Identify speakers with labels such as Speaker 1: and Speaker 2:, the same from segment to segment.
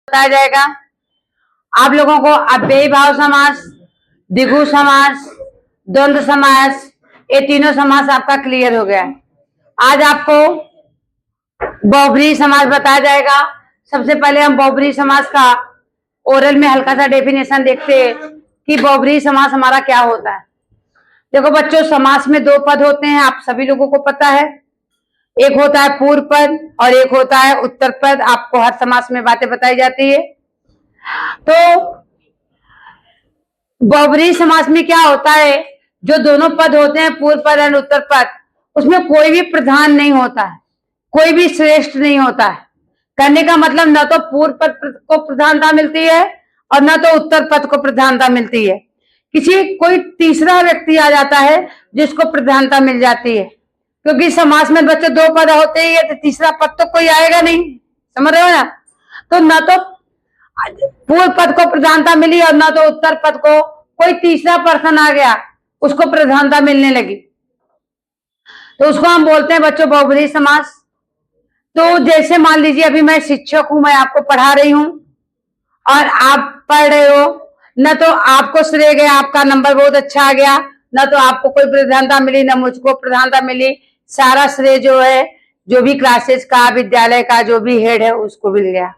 Speaker 1: बताया जाएगा आप लोगों को। अव्ययी भाव समास, द्विगु समास, द्वंद्व समास, ये तीनों समास आपका क्लियर हो गया है। आज आपको बहुब्रीहि समास बताया जाएगा। सबसे पहले हम बहुब्रीहि समास का ओरल में हल्का सा डेफिनेशन देखते हैं कि बहुब्रीहि समास हमारा क्या होता है। देखो बच्चों, समास में दो पद होते हैं, आप सभी लोगों को पता है। एक होता है पूर्व पद और एक होता है उत्तर पद। आपको हर समास में बातें बताई जाती है। तो बहुब्रीहि समास में क्या होता है, जो दोनों पद होते हैं पूर्व पद और उत्तर पद, उसमें कोई भी प्रधान नहीं होता है, कोई भी श्रेष्ठ नहीं होता है। करने का मतलब न तो पूर्व पद को प्रधानता मिलती है और न तो उत्तर पद को प्रधानता मिलती है। कोई तीसरा व्यक्ति आ जाता है जिसको प्रधानता मिल जाती है, क्योंकि समास में बच्चे दो पद होते ही है, तो तीसरा पद तो कोई आएगा नहीं। समझ रहे हो ना? तो न तो पूर्व पद को प्रधानता मिली और न तो उत्तर पद को। कोई तीसरा पर्सन आ गया, उसको प्रधानता मिलने लगी, तो उसको हम बोलते हैं बच्चों बहुब्रीहि समास। तो जैसे मान लीजिए अभी मैं शिक्षक हूं, मैं आपको पढ़ा रही हूं और आप पढ़ रहे हो, न तो आपको श्रेय गया, आपका नंबर बहुत अच्छा आ गया, न तो आपको कोई प्रधानता मिली, न मुझको प्रधानता मिली। सारा श्रेय जो है, जो भी क्लासेस का, विद्यालय का जो भी हेड है, उसको मिल गया।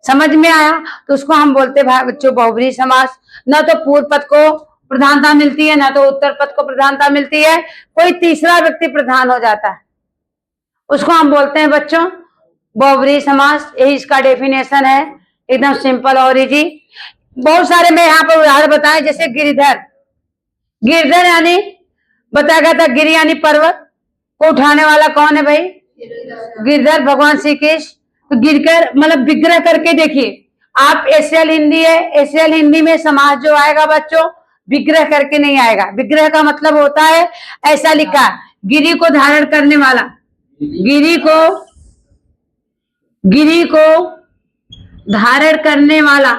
Speaker 1: समझ में आया? तो उसको हम बोलते हैं बच्चों बहुब्रीहि समास। न तो पूर्व पद को प्रधानता मिलती है, न तो उत्तर पद को प्रधानता मिलती है, कोई तीसरा व्यक्ति प्रधान हो जाता है, उसको हम बोलते हैं बच्चों बहुब्रीहि समास। यही इसका डेफिनेशन है, एकदम सिंपल और इजी। बहुत सारे मैं यहाँ पर उदाहरण बताए, जैसे गिरिधर। गिरिधर यानी बताया गया था, गिरि यानी पर्वत को उठाने वाला कौन है भाई? गिरधर भगवान श्री कृष्ण। तो गिरकर मतलब विग्रह करके देखिए आप, एशियल हिंदी है, एशियल हिंदी में समास जो आएगा बच्चों विग्रह करके नहीं आएगा। विग्रह का मतलब होता है, ऐसा लिखा, गिरि को धारण करने वाला, गिरि को धारण करने वाला,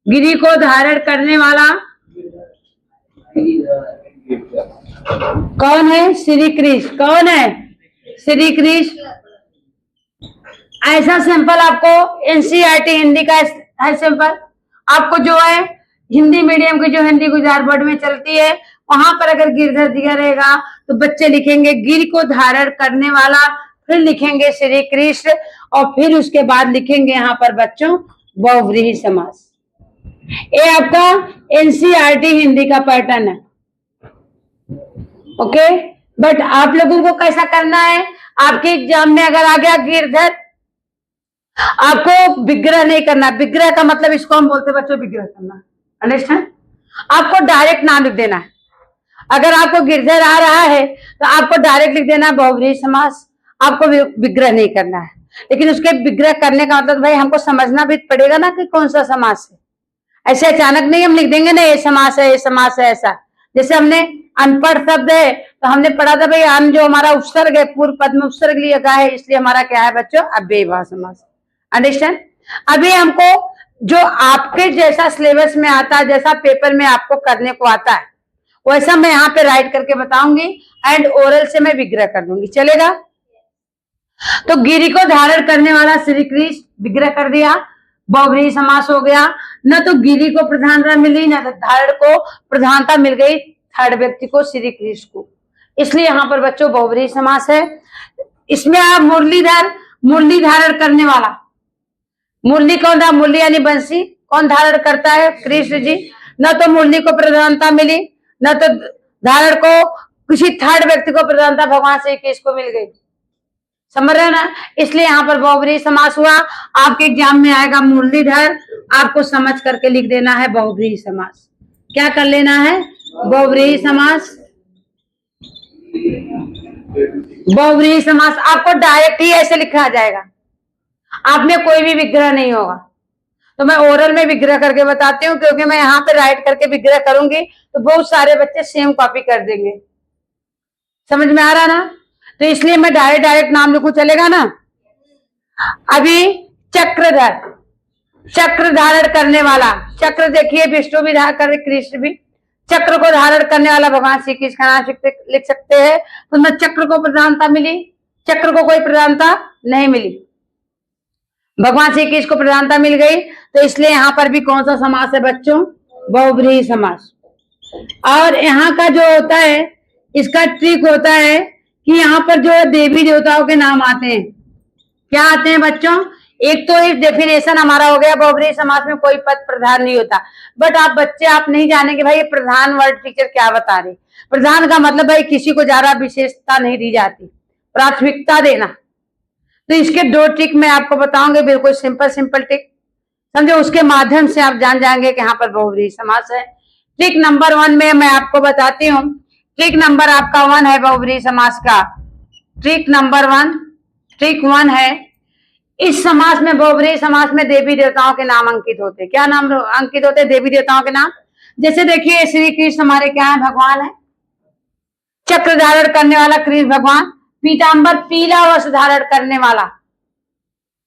Speaker 1: गिरि को धारण करने वाला कौन है? श्री कृष्ण। कौन है? श्री कृष्ण। ऐसा सिंपल आपको एनसीईआरटी हिंदी का है सिंपल। आपको जो है हिंदी मीडियम की जो हिंदी गुजरात बोर्ड में चलती है, वहां पर अगर गिरधर दिया रहेगा तो बच्चे लिखेंगे गिर को धारण करने वाला, फिर लिखेंगे श्री कृष्ण, और फिर उसके बाद लिखेंगे यहाँ पर बच्चों बहुब्रीहि समास। ये आपका एनसीईआरटी हिंदी का पैटर्न है। ओके, बट आप लोगों को कैसा करना है, आपके एग्जाम में अगर आ गया गिरधर, आपको विग्रह नहीं करना। विग्रह का मतलब इसको हम बोलते हैं बच्चों विग्रह करना। अंडरस्टैंड? आपको डायरेक्ट नाम लिख देना है। अगर आपको गिरधर आ रहा है तो आपको डायरेक्ट लिख देना है बहुब्रीहि समास, आपको विग्रह नहीं करना है। लेकिन उसके विग्रह करने का मतलब भाई हमको समझना भी पड़ेगा ना कि कौन सा समास है। ऐसे अचानक नहीं हम लिख देंगे ना ये समास है, ये समास है। ऐसा जैसे हमने अनपढ़ शब्द है तो हमने पढ़ा था भाई अन जो हमारा उपसर्ग है, पूर्व पद में उपसर्ग लिया गया है, इसलिए हमारा क्या है बच्चों अव्ययी भाव समास। अंडरस्टैंड? अभी हमको जो आपके जैसा सिलेबस में आता है, जैसा पेपर में आपको करने को आता है, वैसा मैं यहाँ पे राइट करके बताऊंगी एंड ओरल से मैं विग्रह कर दूंगी। चलेगा? तो गिरि को धारण करने वाला श्री कृष्ण विग्रह कर दिया, बहुब्रीहि समास हो गया। न तो गिरि को प्रधानता मिली, न तो धारण को प्रधानता मिल गई थर्ड व्यक्ति को, श्री कृष्ण को, इसलिए यहाँ पर बच्चों बहुब्रीहि समास है। इसमें आप मुरलीधर, मुरली धारण करने वाला, मुरली कौन था? मुरली यानी बंसी, कौन धारण करता है? कृष्ण जी। न तो मुरली को प्रधानता मिली, न तो धारण को किसी थर्ड व्यक्ति को प्रधानता भगवान श्री कृष्ण को मिल गई। समझ रहे हो ना? इसलिए यहाँ पर बहुब्रीहि समास हुआ। आपके एग्जाम में आएगा मुरलीधर, आपको समझ करके लिख देना है बहुब्रीहि समास। क्या कर लेना है? बहुब्रीहि समास। बहुब्रीहि समास आपको डायरेक्ट ही ऐसे लिखा जाएगा, आप में कोई भी विग्रह नहीं होगा। तो मैं ओरल में विग्रह करके बताती हूँ, क्योंकि मैं यहाँ पे राइट करके विग्रह करूंगी तो बहुत सारे बच्चे सेम कॉपी कर देंगे। समझ में आ रहा ना? तो इसलिए मैं डायरेक्ट नाम लिखूं, चलेगा ना? अभी चक्रधर, चक्र धारण करने वाला, चक्र देखिए विष्णु भी धारण कर, कृष्ण भी, चक्र को धारण करने वाला भगवान श्री कृष्ण का नाम लिख सकते हैं। तो न चक्र को प्रधानता मिली, चक्र को कोई प्रधानता नहीं मिली। भगवान श्री कृष्ण को प्रधानता मिल गई, तो इसलिए यहाँ पर भी कौन सा समास है बच्चों? बहुब्रीहि समास। और यहाँ का जो होता है, इसका ट्रिक होता है कि यहाँ पर जो है देवी देवताओं के नाम आते हैं। क्या आते हैं बच्चों? एक तो इस डेफिनेशन हमारा हो गया, बहुब्रीहि समास में कोई पद प्रधान नहीं होता। बट आप बच्चे आप नहीं जानेंगे भाई ये प्रधान वर्ड टीचर क्या बता रहे। प्रधान का मतलब भाई किसी को ज्यादा विशेषता नहीं दी जाती, प्राथमिकता देना। तो इसके 2 ट्रिक मैं आपको बताऊंगी, बिल्कुल सिंपल सिंपल ट्रिक, समझो। उसके माध्यम से आप जान जाएंगे कि यहाँ पर बहुब्रीहि समास है। ट्रिक नंबर 1 में मैं आपको बताती हूँ। ट्रिक नंबर आपका 1 है बहुब्रीहि समास का। ट्रिक नंबर 1, ट्रिक 1 है, इस समास में, बहुब्रीहि समास में देवी देवताओं के नाम अंकित होते। क्या नाम अंकित होते? देवी देवताओं के नाम। जैसे देखिए श्री कृष्ण हमारे क्या है? भगवान है। चक्र धारण करने वाला कृष्ण भगवान। पीतांबर पीला वस्त्र धारण करने वाला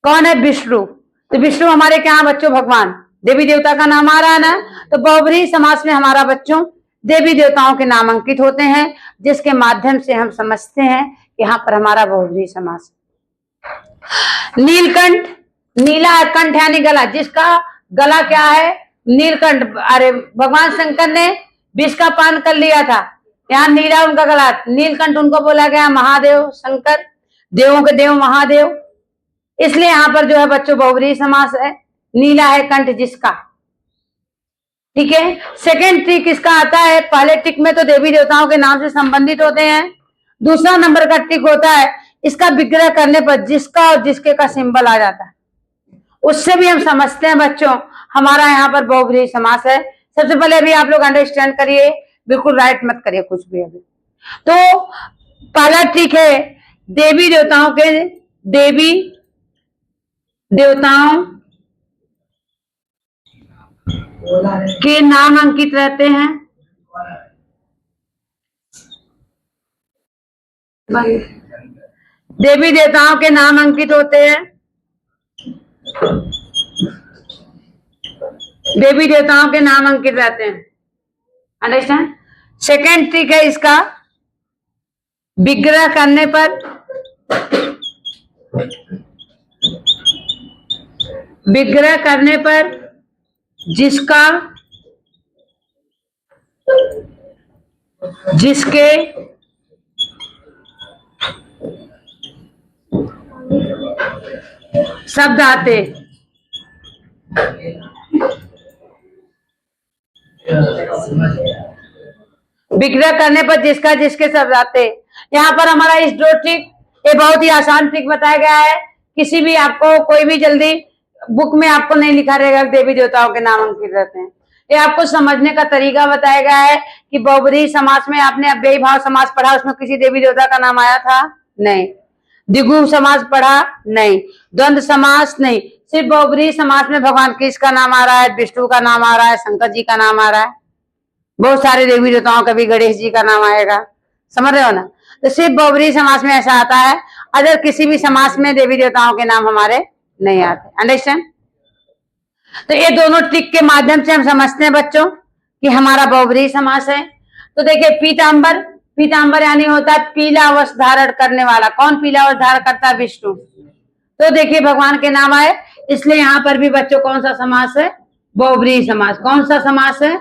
Speaker 1: कौन है? विष्णु। तो विष्णु हमारे क्या बच्चों? भगवान। देवी देवता का नाम आ रहा है ना, तो बहुब्रीहि समास में हमारा बच्चों देवी देवताओं के नाम अंकित होते हैं, जिसके माध्यम से हम समझते हैं कि यहाँ पर हमारा बहुब्रीहि समास। नीलकंठ, नीला कंठ यानी गला, जिसका गला क्या है? नीलकंठ। अरे भगवान शंकर ने विष का पान कर लिया था, यहाँ नीला उनका गला, नीलकंठ उनको बोला गया महादेव, शंकर, देवों के देव महादेव। इसलिए यहाँ पर जो है बच्चों बहुब्रीहि समास है, नीला है कंठ जिसका। ठीक है। सेकेंड ट्रिक इसका आता है, पहले ट्रिक में तो देवी देवताओं के नाम से संबंधित होते हैं। दूसरा नंबर का ट्रिक होता है, इसका विग्रह करने पर जिसका और जिसके का सिंबल आ जाता है, उससे भी हम समझते हैं बच्चों हमारा यहाँ पर बहुब्रीहि समास है। सबसे पहले अभी आप लोग अंडरस्टैंड करिए, बिल्कुल राइट मत करिए कुछ भी अभी। तो पहला ट्रिक है, देवी देवताओं के नाम अंकित रहते हैं। देवी देवताओं के नाम अंकित होते हैं, देवी देवताओं के नाम अंकित रहते हैं। अंडरस्टैंड। सेकेंड ट्रिक है इसका, विग्रह करने पर, विग्रह करने पर जिसका, जिसके शब्द आते। विग्रह करने पर जिसका जिसके शब्द आते। यहाँ पर हमारा इस 2 ट्रिक, ये बहुत ही आसान ट्रिक बताया गया है। किसी भी आपको कोई भी जल्दी बुक में आपको नहीं लिखा रहेगा देवी देवताओं के नाम अंकित रहते हैं। ये आपको समझने का तरीका बताया गया है कि बहुब्रीहि समास में आपने अव्ययी भाव समास पढ़ा, उसमें किसी देवी देवता का नाम आया था? नहीं। द्विगु समास पढ़ा? नहीं। द्वंद्व समास? नहीं। सिर्फ बहुब्रीहि समास में भगवान कृष्ण का नाम आ रहा है, विष्णु का नाम आ रहा है, शंकर जी का नाम आ रहा है, बहुत सारे देवी देवताओं का भी गणेश जी का नाम आएगा। समझ रहे हो ना? तो सिर्फ बहुब्रीहि समास में ऐसा आता है, अदर किसी भी समास में देवी देवताओं के नाम हमारे नहीं आते। अंडरस्टैंड। तो ये दोनों ट्रिक के माध्यम से हम समझते हैं बच्चों कि हमारा बहुब्रीहि समास है। तो देखिए पीतांबर, पीतांबर यानी होता है पीला वस्त्र धारण करने वाला। कौन पीला वस्त्र धारण करता है? विष्णु। तो देखिए भगवान के नाम आए, इसलिए यहाँ पर भी बच्चों कौन सा समास है? बहुब्रीहि समास। कौन सा समास है?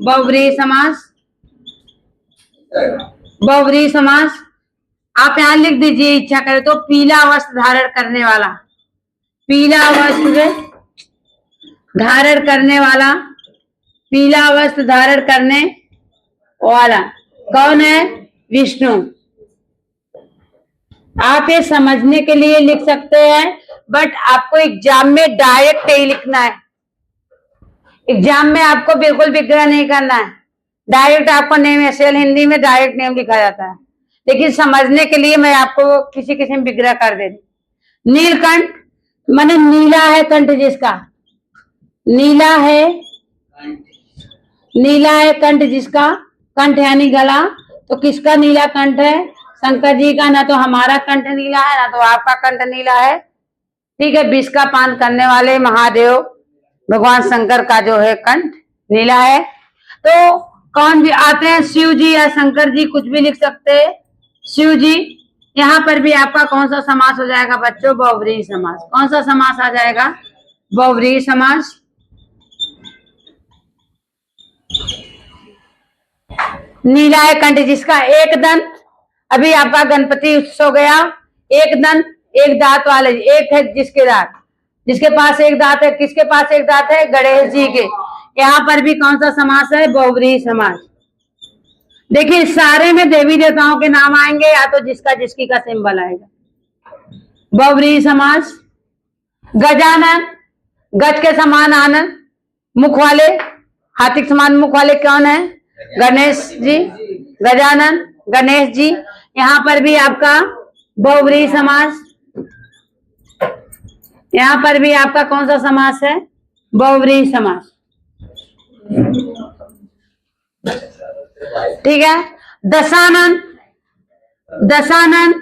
Speaker 1: बहुब्रीहि समास। बहुब्रीहि समास आप यहां लिख दीजिए इच्छा करे तो, पीला वस्त्र धारण करने वाला, पीला वस्त्र धारण करने वाला, पीला वस्त्र धारण करने वाला कौन है? विष्णु। आप ये समझने के लिए लिख सकते हैं, बट आपको एग्जाम में डायरेक्ट ही लिखना है। एग्जाम में आपको बिल्कुल विग्रह नहीं करना है, डायरेक्ट आपको नेम, एसएल हिंदी में डायरेक्ट नेम लिखा जाता है, लेकिन समझने के लिए मैं आपको किसी किसी में विग्रह कर दे रही। नीलकंठ माने नीला है कंठ जिसका, नीला है, नीला है कंठ जिसका, कंठ यानी गला, तो किसका नीला कंठ है? शंकर जी का। ना तो हमारा कंठ नीला है, ना तो आपका कंठ नीला है। ठीक है। विष का पान करने वाले महादेव भगवान शंकर का जो है कंठ नीला है। तो कौन भी आते हैं? शिव जी या शंकर जी, कुछ भी लिख सकते हैं। शिव जी, यहाँ पर भी आपका कौन सा समास हो जाएगा बच्चों? बहुव्रीहि समास। कौन सा समास आ जाएगा? बहुव्रीहि समास। नीलाय कंठ जिसका एक दंत, अभी आपका गणपति उत्सव गया, एक दंत एक दांत वाले, एक है जिसके दांत, जिसके पास एक दांत है, किसके पास एक दांत है? गणेश जी के। यहाँ पर भी कौन सा समास है? बहुव्रीहि समास। देखिए सारे में देवी देवताओं के नाम आएंगे या तो जिसका जिसकी का सिंबल आएगा। बहुव्रीहि समास। गजानन, गज के समान आनंद, मुख वाले, हाथी के समान मुख वाले कौन है? गणेश जी। गजानन गणेश जी। यहाँ पर भी आपका बहुव्रीहि समास। यहाँ पर भी आपका कौन सा समास है? बहुव्रीहि समास। ठीक है। दशानन, दशानन,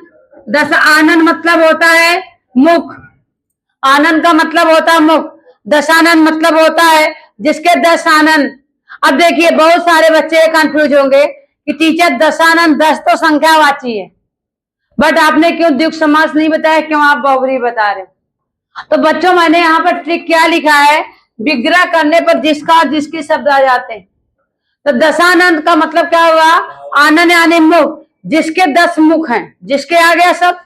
Speaker 1: दस आनंद मतलब होता है मुख, आनंद का मतलब होता है मुख, दशानन मतलब होता है जिसके 10 आनंद। अब देखिए बहुत सारे बच्चे कंफ्यूज होंगे कि टीचर दशानन 10 तो संख्यावाची है, बट आपने क्यों द्विगु समास नहीं बताया, क्यों आप बहुव्रीहि बता रहे? तो बच्चों मैंने यहाँ पर ट्रिक क्या लिखा है? विग्रह करने पर जिसका और जिसके शब्द आ जाते हैं। तो दशानंद का मतलब क्या हुआ? आनंद यानी मुख, जिसके 10 मुख हैं, जिसके आ गया सब,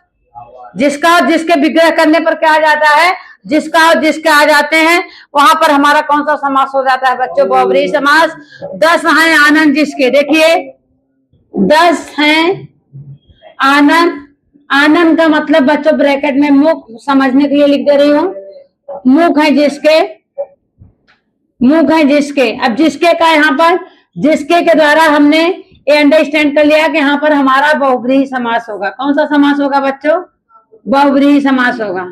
Speaker 1: जिसका और जिसके विग्रह करने पर क्या आ जाता है? जिसका और जिसके आ जाते हैं, वहां पर हमारा कौन सा समास हो जाता है बच्चों? बहुव्रीहि समास। 10 हैं आनंद जिसके, देखिए 10 हैं आनंद। आनंद का मतलब बच्चों ब्रैकेट में मुख, समझने के लिए लिख दे रही हूं, मुख है जिसके, मुख है जिसके। अब जिसके का यहाँ पर, जिसके के द्वारा हमने ये अंडरस्टैंड कर लिया कि यहाँ पर हमारा बहुव्रीहि समास होगा। कौन सा समास होगा बच्चों? बहुव्रीहि समास होगा।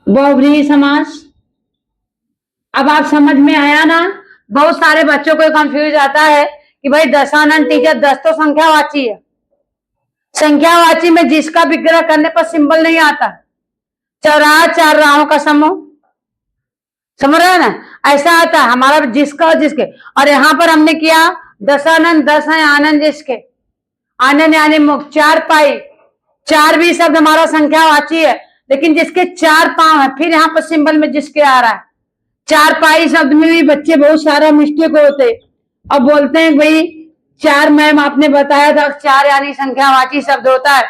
Speaker 1: बहुव्रीहि समास। अब आप समझ में आया ना? बहुत सारे बच्चों को कंफ्यूज आता है कि भाई दशानन टीचर 10 तो संख्यावाची है, संख्यावाची में जिसका विग्रह करने पर सिंबल नहीं आता। चौराहा 4 राहों का समूह, समझ रहे हैं ना? ऐसा आता है हमारा जिसका और जिसके। और यहाँ पर हमने किया दशानन 10 है आनंद जिसके, आनंद यानी मुख। 4 पाई, 4 भी शब्द हमारा संख्यावाची है, लेकिन जिसके 4 पांव है, फिर यहाँ पर सिंबल में जिसके आ रहा है। 4 पाई शब्द में भी बच्चे बहुत सारा मिस्टेक होते और बोलते हैं भाई 4 मैम आपने बताया था, 4 यानी संख्यावाची शब्द होता है।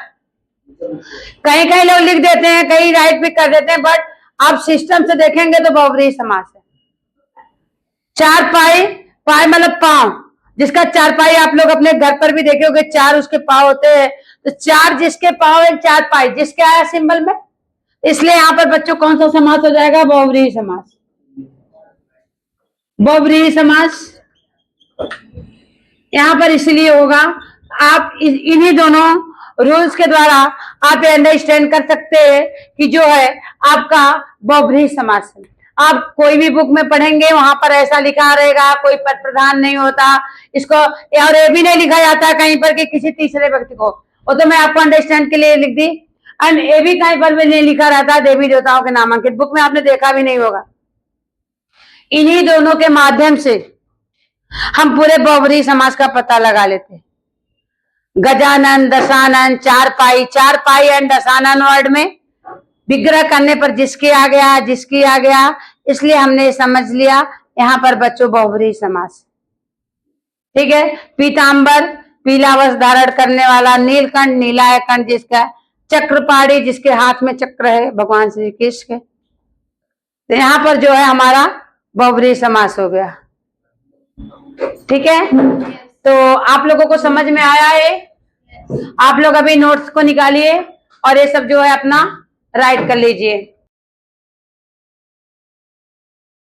Speaker 1: कहीं कहीं लोग लिख देते हैं, कहीं राइट भी कर देते हैं, बट आप सिस्टम से देखेंगे तो बहुव्रीहि समास है। 4 पाई, पाई मतलब पांव, जिसका 4 पाई आप लोग अपने घर पर भी देखे होंगे, 4 उसके पांव होते हैं। तो 4 जिसके पांव है, 4 पाई जिसके आया सिंबल में, इसलिए यहाँ पर बच्चों कौन सा समास हो जाएगा? बहुव्रीहि समास। बहुव्रीहि समास यहाँ पर इसलिए होगा, आप इन्हीं दोनों रूल्स के द्वारा आप ये अंडरस्टैंड कर सकते हैं कि जो है आपका बहुव्रीहि समास है। आप कोई भी बुक में पढ़ेंगे वहां पर ऐसा लिखा रहेगा, कोई पद प्रधान नहीं होता इसको, और ये भी नहीं लिखा जाता कहीं पर कि किसी तीसरे व्यक्ति को, वो तो मैं आपको अंडरस्टैंड के लिए लिख दी। एंड ये भी कहीं पर भी नहीं लिखा रहता देवी देवताओं के नामांकित, बुक में आपने देखा भी नहीं होगा। इन्हीं दोनों के माध्यम से हम पूरे बहुव्रीहि समास का पता लगा लेते हैं। गजानन, दशानन, 4 पाई, 4 पाई एंड दशानन वर्ड में विग्रह करने पर जिसके आ गया, जिसकी आ गया, इसलिए हमने समझ लिया यहाँ पर बच्चों बहुव्रीहि समास। ठीक है। पीतांबर, पीला वस्त्र धारण करने वाला, नीलकंठ, नीलाय कंठ जिसका, चक्रपाणी जिसके हाथ में चक्र है भगवान श्री कृष्ण के। तो यहाँ पर जो है हमारा बहुव्रीहि समास हो गया। ठीक है, तो आप लोगों को समझ में आया है? आप लोग अभी नोट्स को निकालिए और ये सब जो है अपना राइट कर लीजिए।